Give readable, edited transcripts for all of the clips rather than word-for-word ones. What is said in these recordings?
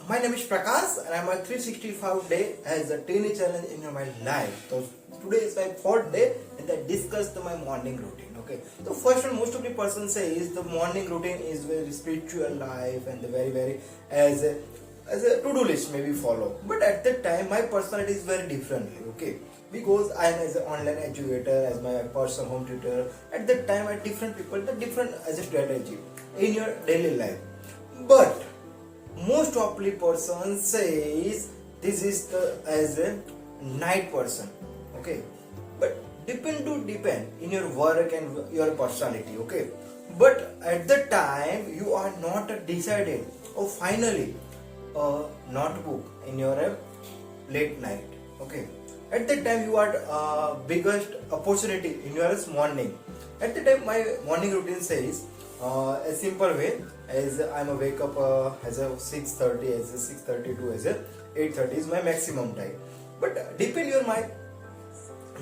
My name is Prakash and I'm a 365 day as a daily challenge in my life. So today is my fourth day and I discussed my morning routine. Okay. So first one, most of the person says the morning routine is very spiritual life and the very as a to-do list maybe follow. But at that time my personality is very differently. Okay. Because I am as an online educator, as my personal home tutor. At that time, I different people, the different as a strategy in your daily life. But most probably person says this is the as a night person. Okay, but depend in your work and your personality. Okay, but at the time you are not decided or finally notebook in your late night. Okay, at that time you are biggest opportunity in your morning. At the time my morning routine says a simple way as I'm a wake up as a 6:30, as a 6:30 to as a 8:30 is my maximum time. But depend your my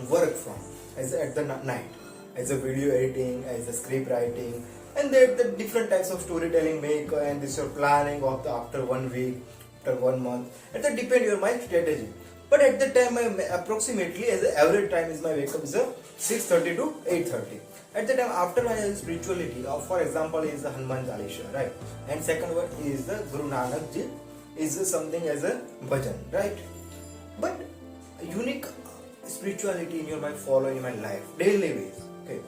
work from as at the night as a video editing, as a script writing, and the different types of storytelling make and this your planning of the after 1 week, after 1 month. And that depend your my strategy. But at the time, approximately as the average time is my wake up is a 6:30 to 8:30. At the time after my spirituality, for example, is the Hanuman Chalisa, right? And second one is the Guru Nanak Ji, is something as a bhajan, right? But unique spirituality in your my follow in my life, daily ways. Okay.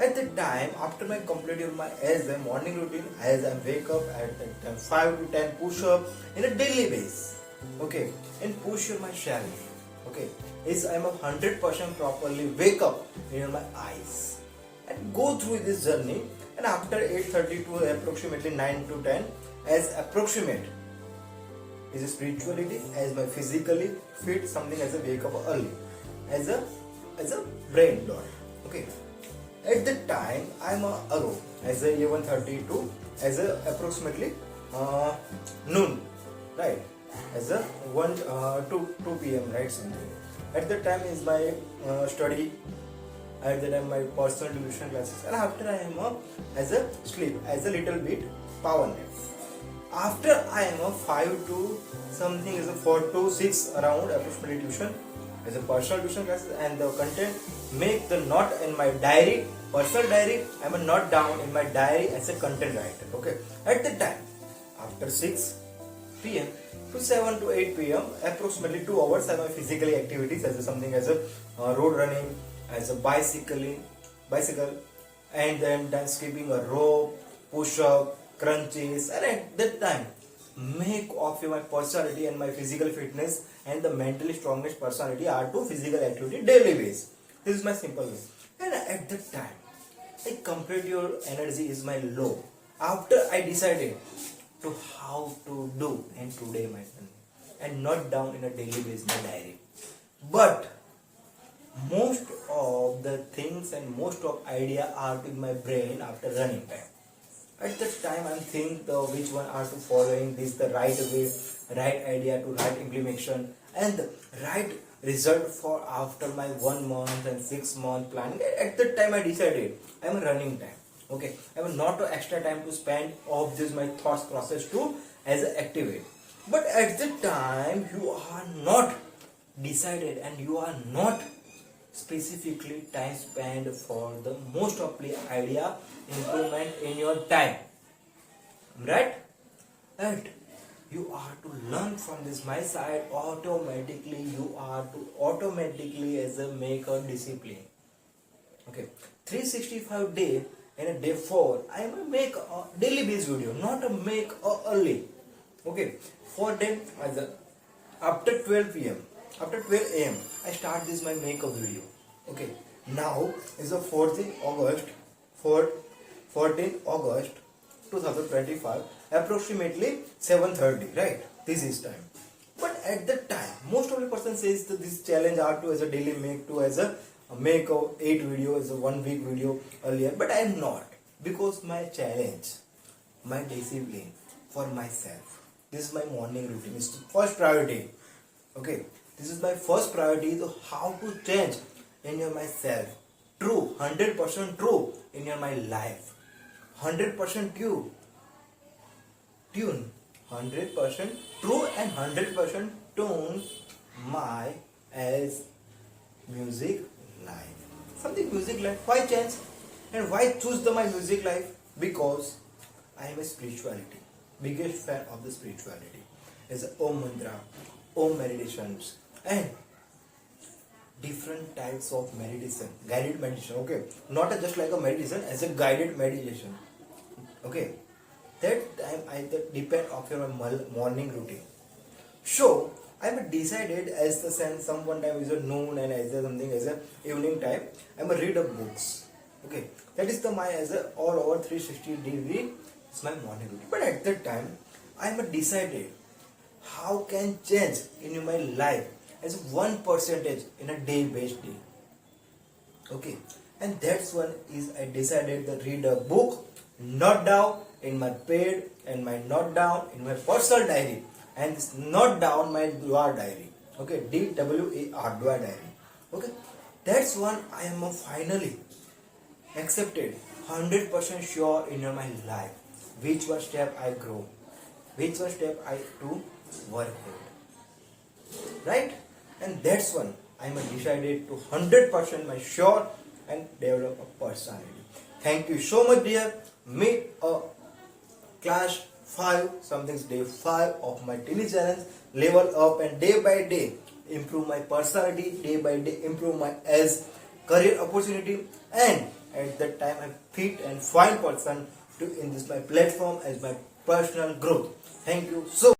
At the time after my complete your my as a morning routine, as I wake up at the time 5 to 10 push up in a daily base. Okay, and push your myself. Okay, is I'm a 100% properly wake up in my eyes and go through this journey. And after 8:30 to approximately 9 to 10, as approximate is a spirituality, as my physically fit something as a wake up early, as a brain dot. Okay, at that time I'm a ago as a 11:30 to as a approximately noon, right? As a 1 to 2 p.m. right something. At the time is my study. At the time my personal tuition classes, and after I am as a sleep as a little bit power nap. After I am a 5 to something is a 4 to 6 around approximately tuition as a personal tuition classes, and the content make the note in my diary, personal diary. I am a note down in my diary as a content writer. Okay, at the time after 6 p.m. to 7 to 8 p.m. approximately 2 hours I have physical activities as a something as a road running, as a bicycle, and then skipping a rope, push up, crunches. And at that time make of my personality and my physical fitness and the mentally strongest personality are to physical activity daily base. This is my simple way. And at that time I complete your energy is my low. After I decided to how to do and today my son and not down in a daily basis my diary. But most of the things and most of idea are in my brain after running time. At that time I'm think the which one are to following this the right way, right idea to right implementation and the right result for after my 1 month and 6 month planning. At that time I decided I'm running time. Okay, I have not extra time to spend of this my thoughts process to as a activate. But at the time you are not decided and you are not specifically time spent for the most of the idea improvement in your time, right? And you are to learn from this my side automatically. You are to automatically as a make a discipline. Okay, 365 day. In a day 4, I am make a daily based video, not a make a early. Okay, for them as a after 12 p.m. after 12 a.m. I start this my make a video. Okay, now is the 14th August 2025, approximately 7:30. Right, this is time. But at that time, most of the person says that this challenge are to as a daily make to as a make a 8 video as a 1 week video earlier, but I am not, because my challenge, my discipline for myself, this is my morning routine, is first priority. Okay, this is my first priority to how to change in your myself, true 100% true in your my life, 100% tune 100% true and 100% tune my as music life. Something music life. Why change? And why choose my music life? Because I am a spirituality. Biggest fan of the spirituality. Is Om mantra, Om meditations, and different types of meditation, guided meditation. Okay, not just like a meditation, as a guided meditation. Okay, that time I depend of your morning routine. So I am decided as the sun, someone time is a noon and as a something as a evening time. I am a read of books. Okay, that is the my as a all over 360 degree is my morning routine. But at that time I am decided how can change in my life as 1% in a day based day. Okay, and that's one is I decided to read a book, not down in my paid and my not down in my personal diary, and this not down my Dwar diary. Okay, DWAR Dwar diary. Okay, that's one I am finally accepted 100% sure in my life. Which one step I grow, which one step I to work with, right? And that's one I am decided to 100% my sure and develop a personality. Thank you so much, dear. Meet a class 5, something's day 5 of my daily challenge. Level up and day by day improve my personality, day by day improve my as career opportunity, and at that time I fit and fine person to in this my platform as my personal growth. Thank you so